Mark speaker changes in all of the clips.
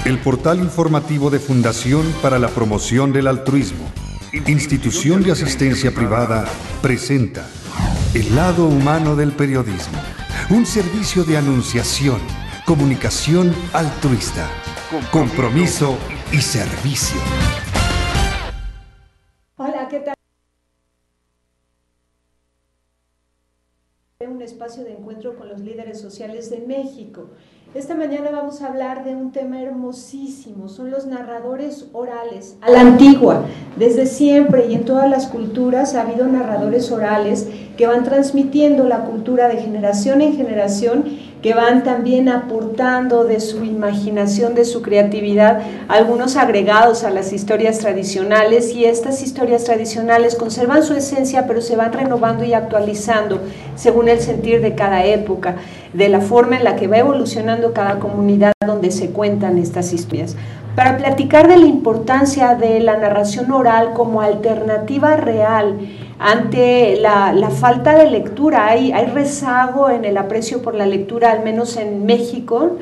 Speaker 1: El portal informativo de Fundación para la Promoción del Altruismo, institución de asistencia privada, presenta El lado humano del periodismo, un servicio de anunciación, comunicación altruista, compromiso y servicio.
Speaker 2: Hola, ¿qué tal? Un espacio de encuentro con los líderes sociales de México. Esta mañana vamos a hablar de un tema hermosísimo, son los narradores orales. A la antigua, desde siempre y en todas las culturas ha habido narradores orales que van transmitiendo la cultura de generación en generación, que van también aportando de su imaginación, de su creatividad, algunos agregados a las historias tradicionales, y estas historias tradicionales conservan su esencia, pero se van renovando y actualizando según el sentir de cada época, de la forma en la que va evolucionando cada comunidad donde se cuentan estas historias. Para platicar de la importancia de la narración oral como alternativa real ante la falta de lectura, hay rezago en el aprecio por la lectura, al menos en México.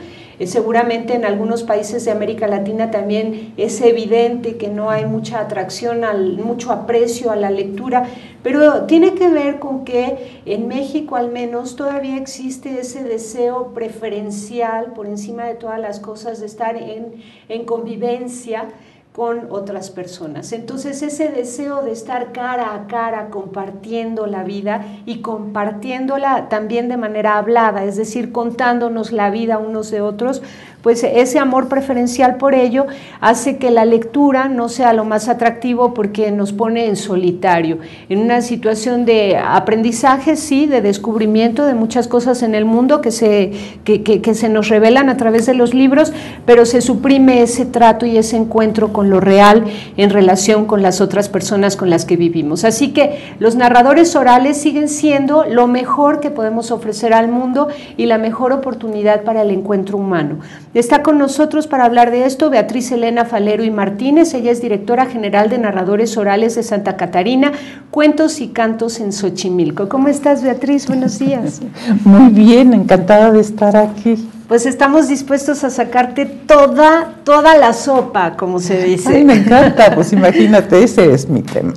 Speaker 2: Seguramente en algunos países de América Latina también es evidente que no hay mucha atracción, mucho aprecio a la lectura, pero tiene que ver con que en México al menos todavía existe ese deseo preferencial por encima de todas las cosas de estar en convivencia con otras personas. Entonces ese deseo de estar cara a cara compartiendo la vida y compartiéndola también de manera hablada, es decir, contándonos la vida unos de otros, pues ese amor preferencial por ello hace que la lectura no sea lo más atractivo, porque nos pone en solitario, en una situación de aprendizaje, sí, de descubrimiento de muchas cosas en el mundo que se nos revelan a través de los libros, pero se suprime ese trato y ese encuentro con lo real en relación con las otras personas con las que vivimos. Así que los narradores orales siguen siendo lo mejor que podemos ofrecer al mundo y la mejor oportunidad para el encuentro humano. Está con nosotros para hablar de esto Beatriz Elena Falero y Martínez. Ella es directora general de Narradores Orales de Santa Catarina, Cuentos y Cantos en Xochimilco. ¿Cómo estás, Beatriz? Buenos días.
Speaker 3: Muy bien, encantada de estar aquí.
Speaker 2: Pues estamos dispuestos a sacarte toda la sopa, como se dice.
Speaker 3: Ay, me encanta, pues imagínate, ese es mi tema.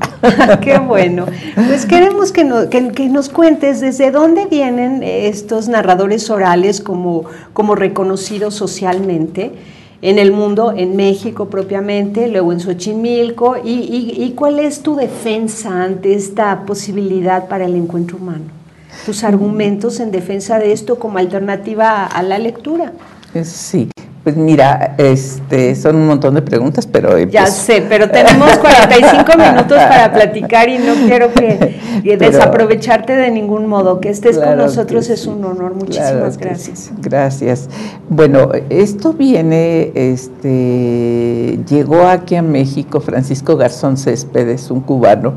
Speaker 2: Qué bueno. Pues queremos que nos cuentes desde dónde vienen estos narradores orales como reconocidos socialmente en el mundo, en México propiamente, luego en Xochimilco, y cuál es tu defensa ante esta posibilidad para el encuentro humano. Tus argumentos en defensa de esto como alternativa a la lectura.
Speaker 3: Sí, pues mira, son un montón de preguntas, pero...
Speaker 2: Ya sé, pero tenemos 45 minutos para platicar y no quiero que desaprovecharte de ningún modo. Que estés con nosotros es un honor. Muchísimas gracias.
Speaker 3: Sí. Gracias. Bueno, esto viene, llegó aquí a México Francisco Garzón Céspedes, un cubano,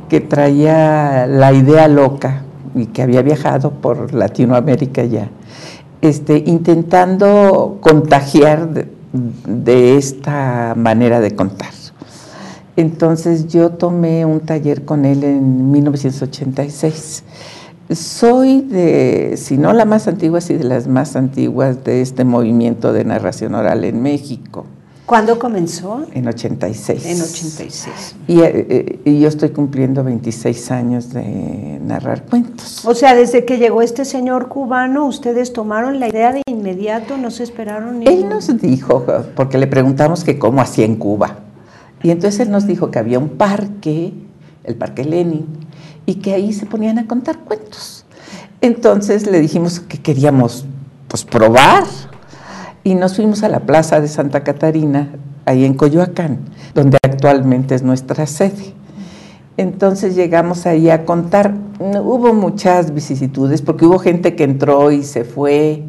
Speaker 3: que traía la idea loca y que había viajado por Latinoamérica ya, intentando contagiar de esta manera de contar. Entonces yo tomé un taller con él en 1986. Soy si no la más antigua, sí de las más antiguas de este movimiento de narración oral en México.
Speaker 2: ¿Cuándo comenzó?
Speaker 3: En 86.
Speaker 2: En 86.
Speaker 3: Y yo estoy cumpliendo 26 años de narrar cuentos.
Speaker 2: O sea, desde que llegó este señor cubano, ¿ustedes tomaron la idea de inmediato? ¿No se esperaron?
Speaker 3: Él nos dijo, porque le preguntamos que cómo hacía en Cuba. Y entonces él nos dijo que había un parque, el Parque Lenin, y que ahí se ponían a contar cuentos. Entonces le dijimos que queríamos probar. Y nos fuimos a la Plaza de Santa Catarina, ahí en Coyoacán, donde actualmente es nuestra sede. Entonces llegamos ahí a contar. Hubo muchas vicisitudes, porque hubo gente que entró y se fue,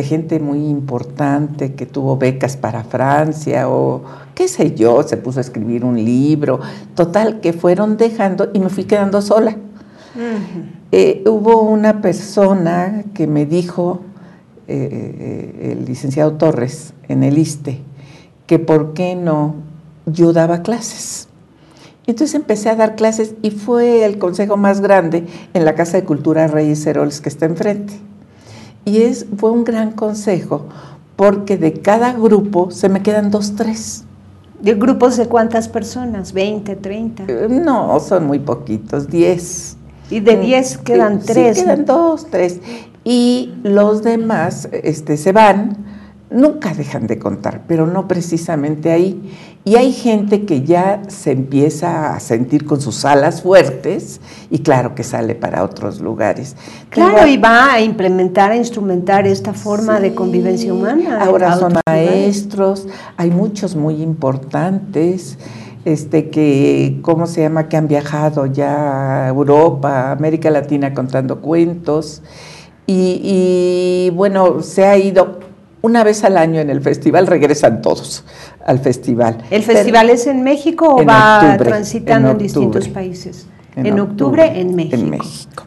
Speaker 3: gente muy importante que tuvo becas para Francia o qué sé yo, se puso a escribir un libro. Total, que fueron dejando y me fui quedando sola. Hubo una persona que me dijo, el licenciado Torres, en el ISSSTE, que por qué no yo daba clases. Entonces empecé a dar clases y fue el consejo más grande en la Casa de Cultura Reyes Heroles, que está enfrente. Y fue un gran consejo porque de cada grupo se me quedan 2, 3.
Speaker 2: ¿De grupos de cuántas personas? ¿20, 30?
Speaker 3: No, son muy poquitos, 10.
Speaker 2: ¿Y de 10 quedan 3?
Speaker 3: Sí, quedan 2, 3. Y los demás se van, nunca dejan de contar, pero no precisamente ahí. Y hay gente que ya se empieza a sentir con sus alas fuertes y claro que sale para otros lugares.
Speaker 2: Claro, y va a implementar, a instrumentar esta forma de convivencia humana.
Speaker 3: Ahora son maestros, hay muchos muy importantes, que, ¿cómo se llama?, que han viajado ya a Europa, América Latina contando cuentos. Y bueno, se ha ido una vez al año en el festival, regresan todos al festival.
Speaker 2: ¿El festival es en México o va transitando en distintos países? En octubre en México.
Speaker 3: En México.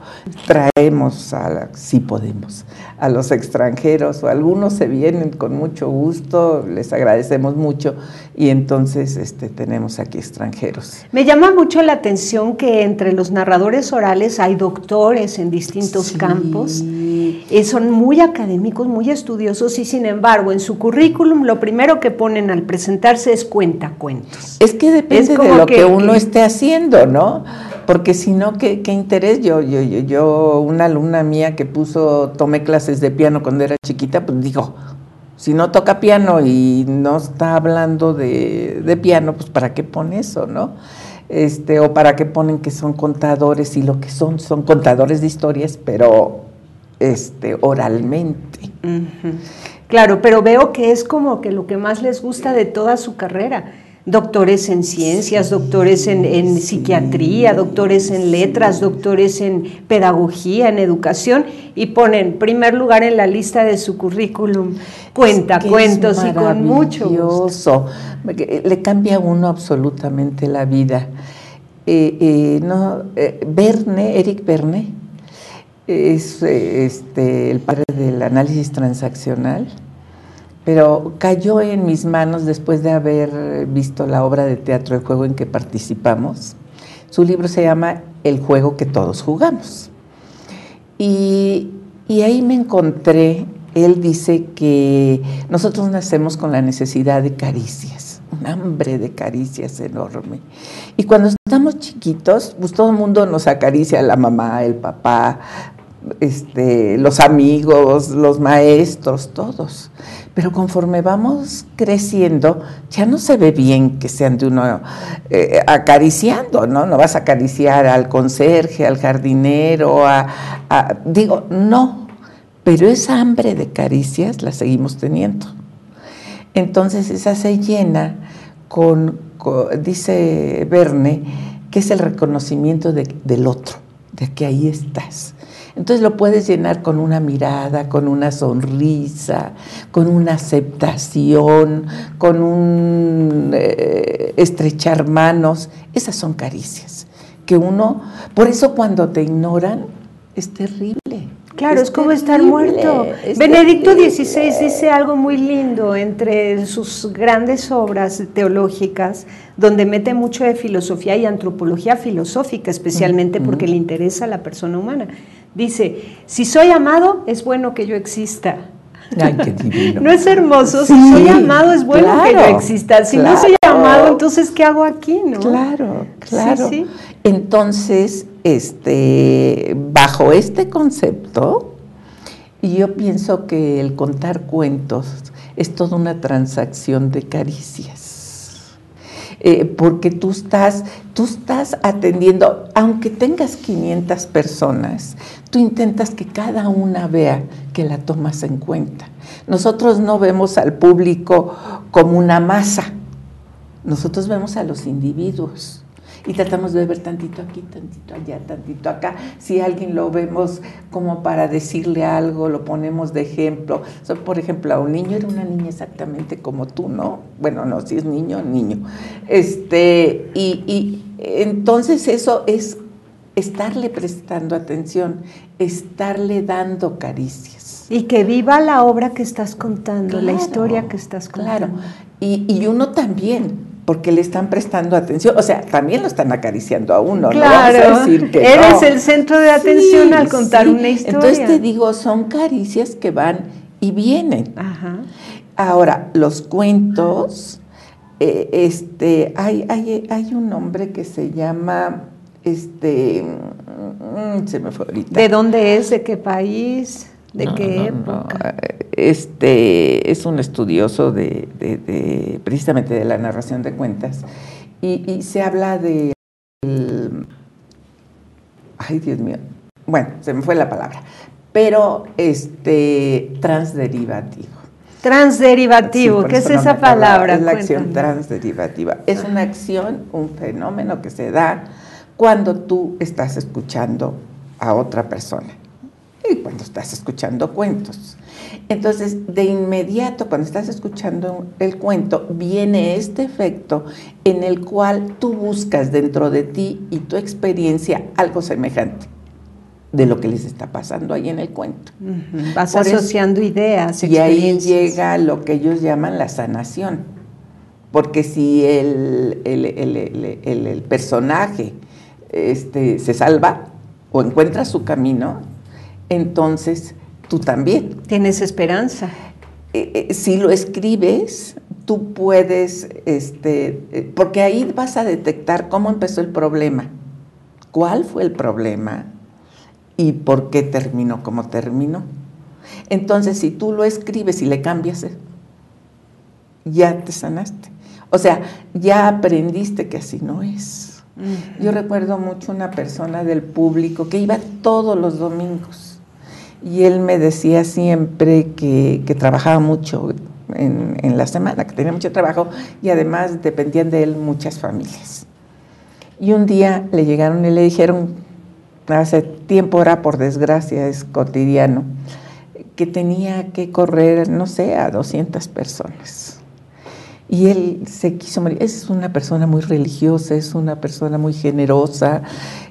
Speaker 3: Traemos, si podemos, a los extranjeros, o algunos se vienen con mucho gusto, les agradecemos mucho, y entonces tenemos aquí extranjeros.
Speaker 2: Me llama mucho la atención que entre los narradores orales hay doctores en distintos campos, son muy académicos, muy estudiosos, y sin embargo en su currículum lo primero que ponen al presentarse es cuentacuentos.
Speaker 3: Es que depende de lo que uno esté haciendo, ¿no? Porque si no, ¿qué interés? Yo, una alumna mía que tomé clases de piano cuando era chiquita, pues digo, si no toca piano y no está hablando de piano, pues ¿para qué pone eso, no? O para qué ponen que son contadores, y lo que son contadores de historias, pero oralmente.
Speaker 2: Uh-huh. Claro, pero veo que es como que lo que más les gusta de toda su carrera. Doctores en ciencias, doctores en psiquiatría, doctores en letras, doctores en pedagogía, en educación, y ponen primer lugar en la lista de su currículum cuentacuentos, y con mucho gusto.
Speaker 3: Le cambia a uno absolutamente la vida. Eric Berne es el padre del análisis transaccional, pero cayó en mis manos después de haber visto la obra de teatro El juego en que participamos. Su libro se llama El juego que todos jugamos. Y ahí me encontré, él dice que nosotros nacemos con la necesidad de caricias, un hambre de caricias enorme. Y cuando estamos chiquitos, pues todo el mundo nos acaricia, la mamá, el papá, los amigos, los maestros, todos. Pero conforme vamos creciendo, ya no se ve bien que sean de uno acariciando, ¿no? No vas a acariciar al conserje, al jardinero, digo, no. Pero esa hambre de caricias la seguimos teniendo. Entonces esa se llena dice Verne, que es el reconocimiento del otro, de que ahí estás. Entonces lo puedes llenar con una mirada, con una sonrisa, con una aceptación, con un estrechar manos. Esas son caricias que por eso cuando te ignoran es terrible.
Speaker 2: Claro, es como estar muerto. Benedicto XVI dice algo muy lindo entre sus grandes obras teológicas, donde mete mucho de filosofía y antropología filosófica, especialmente porque le interesa a la persona humana. Dice, si soy amado, es bueno que yo exista.
Speaker 3: Ay, qué divino.
Speaker 2: ¿No es hermoso? Sí, si soy amado, es bueno que yo exista. Si no soy amado, entonces, ¿qué hago aquí, no?
Speaker 3: Claro.
Speaker 2: Sí.
Speaker 3: Entonces, bajo este concepto, yo pienso que el contar cuentos es toda una transacción de caricias. Porque tú estás atendiendo, aunque tengas 500 personas, tú intentas que cada una vea que la tomas en cuenta. Nosotros no vemos al público como una masa, nosotros vemos a los individuos y tratamos de ver tantito aquí, tantito allá, tantito acá. Si alguien lo vemos como para decirle algo, lo ponemos de ejemplo. Por ejemplo, a un niño era una niña exactamente como tú, ¿no? Bueno, no, si es niño, niño. Y entonces eso es estarle prestando atención, estarle dando caricias.
Speaker 2: Y que viva la obra que estás contando, la historia que estás contando.
Speaker 3: Claro, y uno también, porque le están prestando atención, o sea, también lo están acariciando a uno,
Speaker 2: claro,
Speaker 3: no vamos a decir que
Speaker 2: eres el centro de atención al contar una historia.
Speaker 3: Entonces te digo, son caricias que van y vienen.
Speaker 2: Ajá.
Speaker 3: Ahora, los cuentos, hay un hombre que se llama, se me fue ahorita.
Speaker 2: ¿De dónde es? ¿De qué país? ¿De qué época?
Speaker 3: Es un estudioso de precisamente de la narración de cuentas y se habla de ay, Dios mío, bueno, se me fue la palabra, pero transderivativo.
Speaker 2: Transderivativo,
Speaker 3: Sí,
Speaker 2: ¿qué es esa palabra?
Speaker 3: Es la acción
Speaker 2: Cuéntame.
Speaker 3: transderivativa. Es una acción, un fenómeno que se da cuando tú estás escuchando a otra persona y cuando estás escuchando cuentos. Entonces, de inmediato, cuando estás escuchando el cuento, viene este efecto en el cual tú buscas dentro de ti y tu experiencia algo semejante de lo que les está pasando ahí en el cuento.
Speaker 2: Uh-huh. Vas
Speaker 3: Por
Speaker 2: asociando ideas,
Speaker 3: y ahí
Speaker 2: experiencias.
Speaker 3: llega lo que ellos llaman la sanación, porque si el personaje se salva o encuentra su camino, entonces tú también.
Speaker 2: Tienes esperanza.
Speaker 3: Si lo escribes, tú puedes, porque ahí vas a detectar cómo empezó el problema, cuál fue el problema y por qué terminó como terminó. Entonces, si tú lo escribes y le cambias, ya te sanaste. O sea, ya aprendiste que así no es. Uh-huh. Yo recuerdo mucho una persona del público que iba todos los domingos y él me decía siempre que trabajaba mucho en la semana, que tenía mucho trabajo y además dependían de él muchas familias. Y un día le llegaron y le dijeron, hace tiempo era por desgracia, es cotidiano, que tenía que correr, no sé, a 200 personas. Y él se quiso morir. Es una persona muy religiosa, es una persona muy generosa.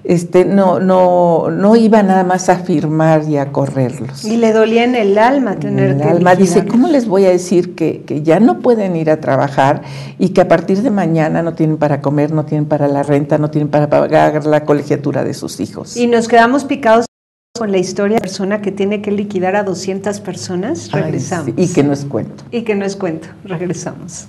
Speaker 3: No iba nada más a firmar y a correrlos.
Speaker 2: Y le dolía en el alma tener que
Speaker 3: liquidarlos. Dice, ¿cómo les voy a decir que ya no pueden ir a trabajar y que a partir de mañana no tienen para comer, no tienen para la renta, no tienen para pagar la colegiatura de sus hijos?
Speaker 2: Y nos quedamos picados con la historia de la persona que tiene que liquidar a 200 personas. Regresamos.
Speaker 3: Sí, y que no es cuento.
Speaker 2: Y que no es cuento. Regresamos.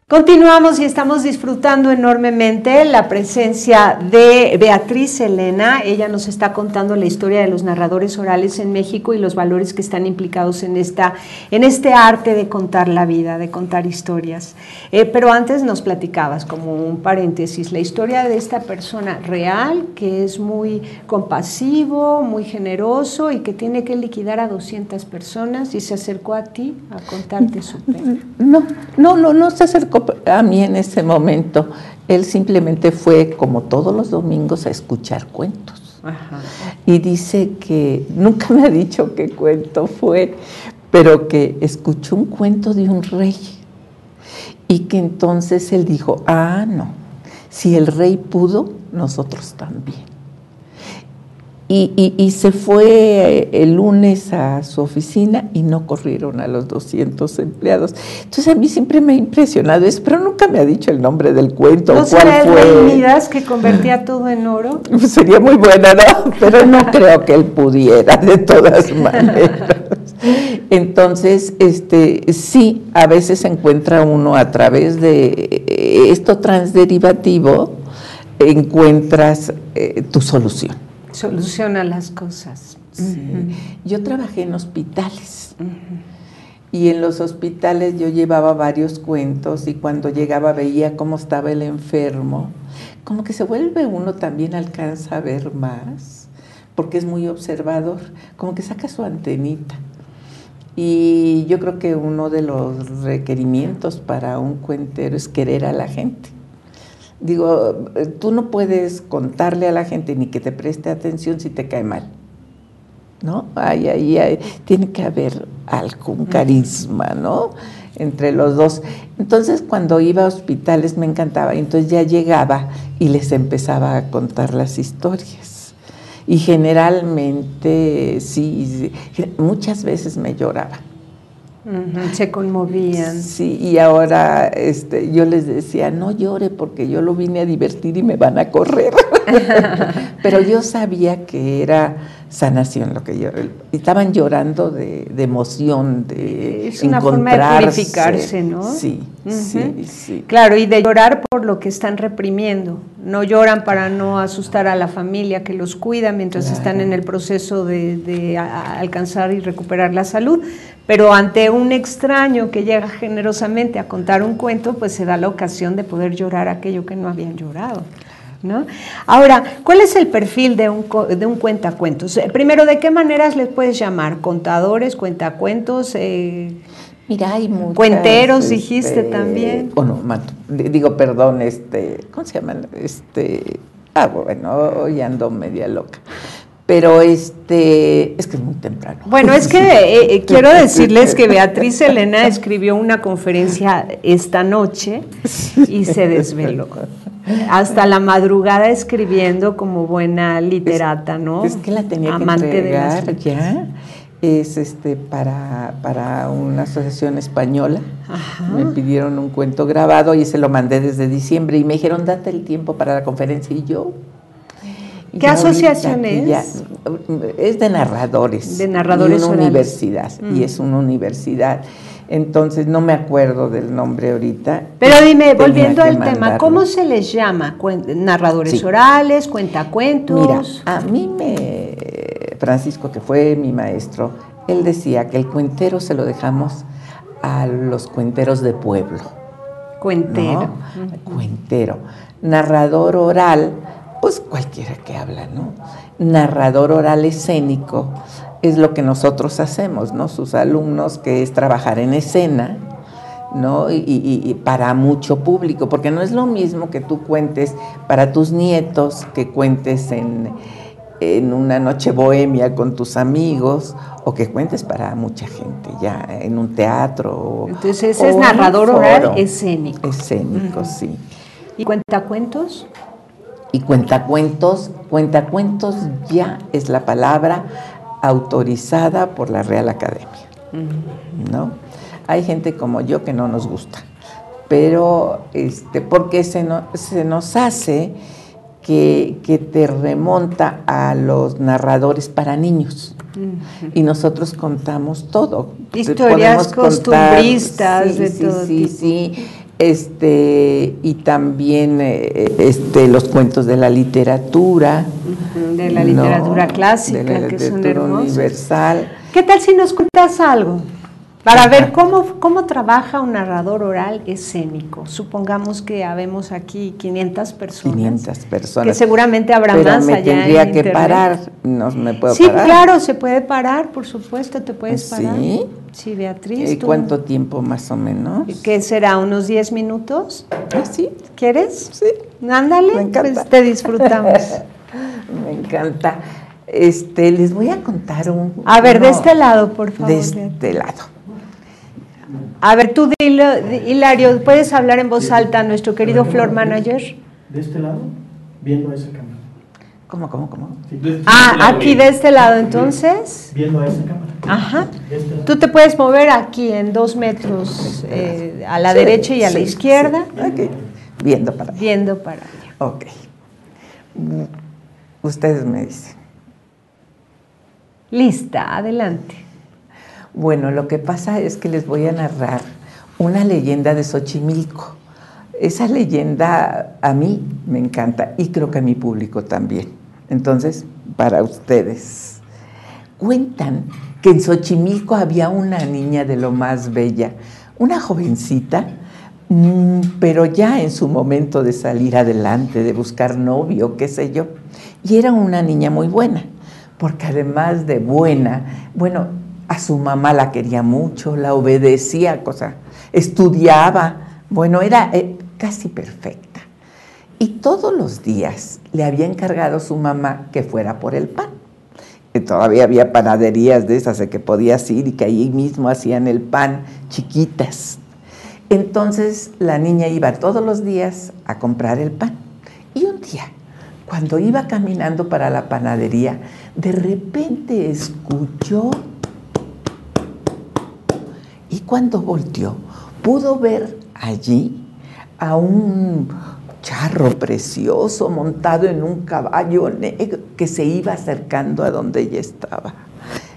Speaker 2: Continuamos y estamos disfrutando enormemente la presencia de Beatriz Elena. Ella nos está contando la historia de los narradores orales en México y los valores que están implicados en este arte de contar la vida, de contar historias. Pero antes nos platicabas, como un paréntesis, la historia de esta persona real que es muy compasivo, muy generoso y que tiene que liquidar a 200 personas y se acercó a ti a contarte su pena.
Speaker 3: No se acercó a mí en ese momento. Él simplemente fue, como todos los domingos, a escuchar cuentos.
Speaker 2: Ajá.
Speaker 3: Y dice que, nunca me ha dicho qué cuento fue, pero que escuchó un cuento de un rey. Y que entonces él dijo, no, si el rey pudo, nosotros también. Y se fue el lunes a su oficina y no corrieron a los 200 empleados. Entonces a mí siempre me ha impresionado eso, pero nunca me ha dicho el nombre del cuento.
Speaker 2: ¿No
Speaker 3: o cuál
Speaker 2: será el
Speaker 3: fue.
Speaker 2: Rey Midas que convertía todo en oro?
Speaker 3: Pues sería muy buena, ¿no? Pero no creo que él pudiera, de todas maneras. Entonces, sí, a veces encuentra uno a través de esto transderivativo, encuentras tu solución.
Speaker 2: Soluciona las cosas.
Speaker 3: Sí. Yo trabajé en hospitales y en los hospitales yo llevaba varios cuentos y cuando llegaba veía cómo estaba el enfermo, como que se vuelve uno también alcanza a ver más, porque es muy observador, como que saca su antenita. Y yo creo que uno de los requerimientos para un cuentero es querer a la gente. Digo, tú no puedes contarle a la gente ni que te preste atención si te cae mal, ¿no? Tiene que haber algo, un carisma, ¿no? Entre los dos. Entonces, cuando iba a hospitales me encantaba. Entonces ya llegaba y les empezaba a contar las historias. Y generalmente, sí, muchas veces me lloraba.
Speaker 2: Se conmovían.
Speaker 3: Sí, y ahora yo les decía, no llore porque yo lo vine a divertir y me van a correr. Pero yo sabía que era sanación lo que yo... Estaban llorando de emoción, de
Speaker 2: es una forma de purificarse, ¿no?
Speaker 3: Sí, sí.
Speaker 2: Claro, y de llorar por lo que están reprimiendo. No lloran para no asustar a la familia que los cuida mientras están en el proceso de alcanzar y recuperar la salud, pero ante un extraño que llega generosamente a contar un cuento, pues se da la ocasión de poder llorar aquello que no habían llorado, ¿no? Ahora, ¿cuál es el perfil de un cuentacuentos? Primero, ¿de qué maneras les puedes llamar? ¿Contadores, cuentacuentos?
Speaker 3: Mira, hay muchas,
Speaker 2: cuenteros, dijiste también.
Speaker 3: Perdón, ¿cómo se llaman? Bueno, hoy ando media loca. Pero es que es muy temprano.
Speaker 2: Bueno, es que quiero decirles que Beatriz Elena escribió una conferencia esta noche y se desveló. Hasta la madrugada escribiendo como buena literata, ¿no?
Speaker 3: Es que la tenía
Speaker 2: amante
Speaker 3: que entregar
Speaker 2: de las
Speaker 3: ya. Es para una asociación española. Ajá. Me pidieron un cuento grabado y se lo mandé desde diciembre y me dijeron, date el tiempo para la conferencia y yo...
Speaker 2: ¿Qué asociación es?
Speaker 3: Es de narradores.
Speaker 2: De narradores
Speaker 3: orales. Universidad, y es una universidad. Entonces, no me acuerdo del nombre ahorita.
Speaker 2: Pero dime, volviendo al tema, ¿cómo se les llama? ¿Narradores orales, cuentacuentos?
Speaker 3: Mira, a mí Francisco, que fue mi maestro, él decía que el cuentero se lo dejamos a los cuenteros de pueblo.
Speaker 2: Cuentero.
Speaker 3: ¿No? Cuentero. Narrador oral, pues cualquiera que habla, ¿no? Narrador oral escénico es lo que nosotros hacemos, ¿no? Sus alumnos, que es trabajar en escena, ¿no? Y para mucho público, porque no es lo mismo que tú cuentes para tus nietos, que cuentes en una noche bohemia con tus amigos, o que cuentes para mucha gente, ya en un teatro.
Speaker 2: Entonces ese es narrador oral escénico.
Speaker 3: Escénico, sí.
Speaker 2: ¿Y cuentacuentos?
Speaker 3: Y cuentacuentos ya es la palabra autorizada por la Real Academia, ¿no? Hay gente como yo que no nos gusta, pero porque se nos hace que te remonta a los narradores para niños. Y nosotros contamos todo.
Speaker 2: Historias costumbristas de todo tipo.
Speaker 3: Sí. Y también los cuentos de la literatura.
Speaker 2: De la literatura clásica,
Speaker 3: de la
Speaker 2: que son
Speaker 3: literatura
Speaker 2: hermosos.
Speaker 3: universal.
Speaker 2: ¿Qué tal si nos cuentas algo? Para ver cómo trabaja un narrador oral escénico. Supongamos que habemos aquí 500 personas.
Speaker 3: 500 personas.
Speaker 2: Que seguramente habrá
Speaker 3: pero
Speaker 2: más
Speaker 3: me
Speaker 2: allá
Speaker 3: tendría
Speaker 2: en
Speaker 3: que
Speaker 2: internet.
Speaker 3: parar, no me puedo
Speaker 2: Sí,
Speaker 3: parar.
Speaker 2: claro, se puede parar, por supuesto, te puedes parar.
Speaker 3: ¿Sí?
Speaker 2: Sí, Beatriz.
Speaker 3: ¿Y cuánto tiempo más o menos?
Speaker 2: ¿Qué será? ¿Unos 10 minutos?
Speaker 3: ¿Sí?
Speaker 2: ¿Quieres?
Speaker 3: Sí.
Speaker 2: Ándale,
Speaker 3: Me encanta.
Speaker 2: pues te disfrutamos.
Speaker 3: Me encanta. Les voy a contar un...
Speaker 2: A ver, de este lado, por favor.
Speaker 3: De este lado.
Speaker 2: A ver, tú, Hilario, ¿puedes hablar en voz alta a nuestro querido floor manager?
Speaker 4: De este lado, viendo a esa cámara.
Speaker 3: ¿Cómo?
Speaker 4: Sí, de este lado,
Speaker 2: Aquí de este lado, entonces.
Speaker 4: viendo a esa cámara.
Speaker 2: Ajá.
Speaker 4: De este lado.
Speaker 2: Tú te puedes mover aquí en 2 metros a la derecha y a la izquierda,
Speaker 3: Sí. Ok. Viendo para allá.
Speaker 2: viendo para allá.
Speaker 3: Ok. Ustedes me dicen.
Speaker 2: Lista, adelante.
Speaker 3: Bueno, lo que pasa es que les voy a narrar una leyenda de Xochimilco. Esa leyenda a mí me encanta y creo que a mi público también. Entonces, para ustedes. Cuentan que en Xochimilco había una niña de lo más bella, una jovencita, pero ya en su momento de salir adelante, de buscar novio, qué sé yo. Y era una niña muy buena, porque además de buena, bueno, a su mamá la quería mucho, la obedecía, estudiaba, bueno, era casi perfecta. Y todos los días le había encargado su mamá que fuera por el pan. Y todavía había panaderías de esas de que podías ir y que ahí mismo hacían el pan, chiquitas. Entonces la niña iba todos los días a comprar el pan. Y un día, cuando iba caminando para la panadería, de repente escuchó y cuando volteó, pudo ver allí a un charro precioso montado en un caballo negro que se iba acercando a donde ella estaba.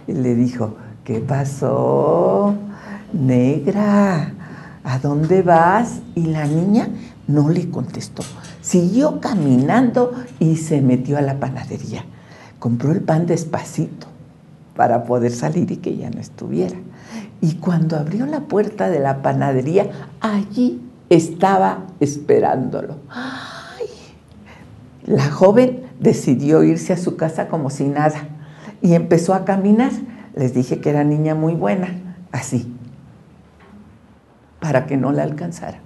Speaker 3: Y le dijo, ¿qué pasó, negra? ¿A dónde vas? Y la niña no le contestó. Siguió caminando y se metió a la panadería. Compró el pan despacito para poder salir y que ella no estuviera. Y cuando abrió la puerta de la panadería, allí estaba esperándolo. ¡Ay! La joven decidió irse a su casa como si nada y empezó a caminar. Les dije que era niña muy buena, así, para que no la alcanzara.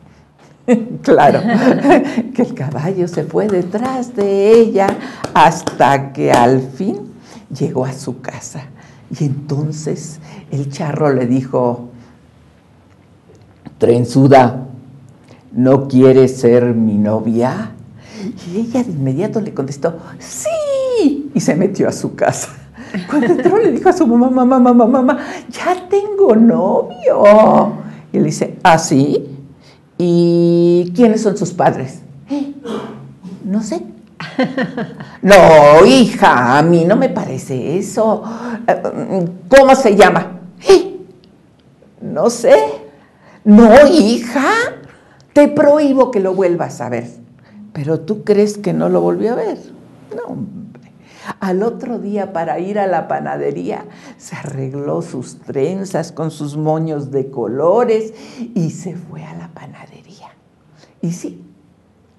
Speaker 3: Claro, que el caballo se fue detrás de ella hasta que al fin llegó a su casa. Y entonces el charro le dijo, trenzuda, ¿no quieres ser mi novia? Y ella de inmediato le contestó, sí, y se metió a su casa. Cuando entró le dijo a su mamá, mamá, ya tengo novio. Y le dice, ¿ah, sí? ¿Y quiénes son sus padres? No sé. No, hija, a mí no me parece eso. ¿Cómo se llama? No sé. No, hija, te prohíbo que lo vuelvas a ver. Pero ¿tú crees que no lo volvió a ver? No, hombre. Al otro día, para ir a la panadería, se arregló sus trenzas con sus moños de colores y se fue a la panadería. Y sí,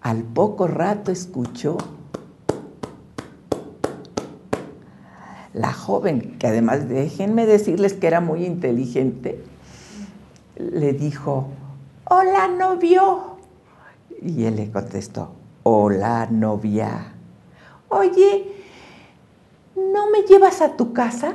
Speaker 3: al poco rato escuchó la joven, que además déjenme decirles que era muy inteligente, le dijo, hola, novio. Y él le contestó, hola, novia. Oye, ¿no me llevas a tu casa?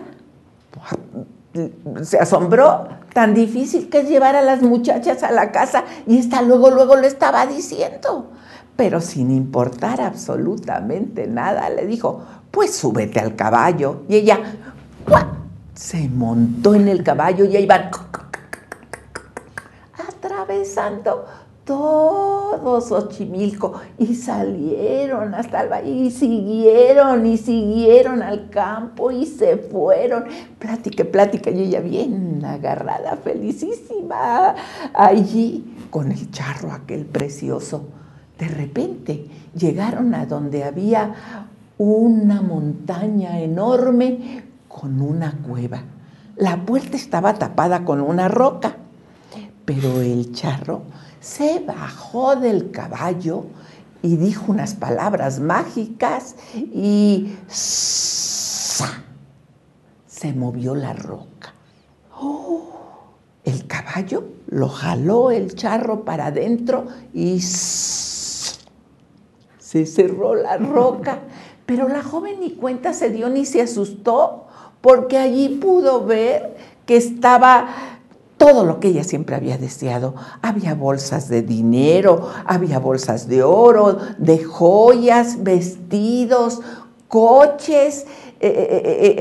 Speaker 3: Se asombró, tan difícil que es llevar a las muchachas a la casa, y esta luego lo estaba diciendo. Pero sin importar absolutamente nada, le dijo, pues súbete al caballo. Y ella se montó en el caballo y ahí van atravesando todo Xochimilco y salieron hasta el valle y siguieron al campo y se fueron. Plática, y ella bien agarrada, felicísima, allí con el charro aquel precioso. De repente llegaron a donde había una montaña enorme con una cueva. La puerta estaba tapada con una roca, pero el charro se bajó del caballo y dijo unas palabras mágicas y ¡sa! Se movió la roca. ¡Oh! El caballo lo jaló el charro para adentro y ¡sa! Se cerró la roca. Pero la joven ni cuenta se dio ni se asustó, porque allí pudo ver que estaba todo lo que ella siempre había deseado. Había bolsas de dinero, había bolsas de oro, de joyas, vestidos, coches,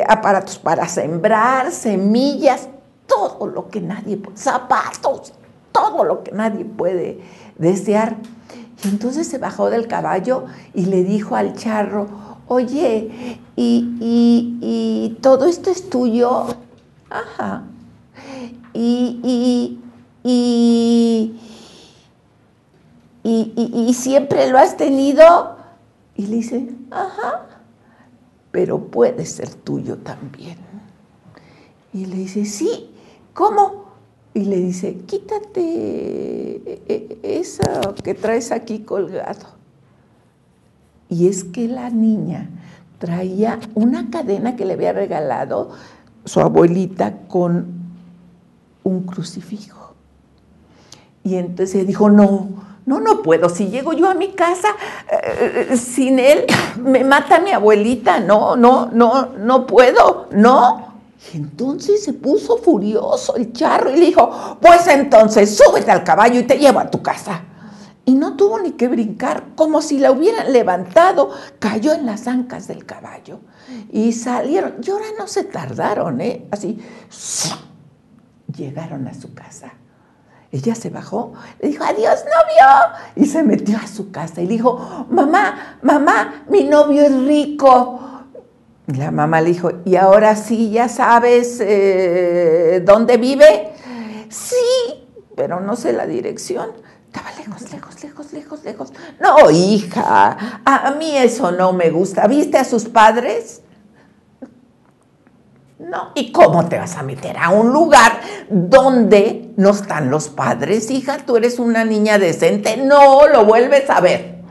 Speaker 3: aparatos para sembrar, semillas, todo lo que nadie puede, zapatos, todo lo que nadie puede desear. Y entonces se bajó del caballo y le dijo al charro: oye, ¿y todo esto es tuyo? Ajá. ¿Y siempre lo has tenido? Y le dice: ajá, pero puede ser tuyo también. Y le dice: sí, ¿cómo? Y le dice: quítate eso que traes aquí colgado. Y es que la niña traía una cadena que le había regalado su abuelita con un crucifijo. Y entonces dijo: no puedo, si llego yo a mi casa sin él, me mata mi abuelita, no puedo, no. Y entonces se puso furioso el charro y le dijo: pues entonces súbete al caballo y te llevo a tu casa. Y no tuvo ni que brincar, como si la hubieran levantado, cayó en las ancas del caballo y salieron. Y ahora no se tardaron, así, llegaron a su casa. Ella se bajó, le dijo: adiós, novio, y se metió a su casa y le dijo: mamá, mi novio es rico. Y la mamá le dijo: ¿y ahora sí ya sabes dónde vive? Sí, pero no sé la dirección. Estaba lejos. No, hija, a mí eso no me gusta. ¿Viste a sus padres? No. ¿Y cómo te vas a meter a un lugar donde no están los padres, hija? Tú eres una niña decente. No lo vuelves a ver.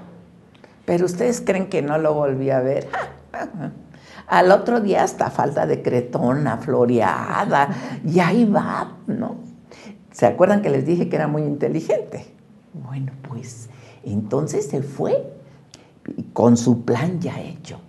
Speaker 3: Pero ustedes creen que no lo volví a ver. Al otro día hasta falda de cretona, floreada, y ahí va, ¿no? ¿Se acuerdan que les dije que era muy inteligente? Bueno, pues entonces se fue con su plan ya hecho.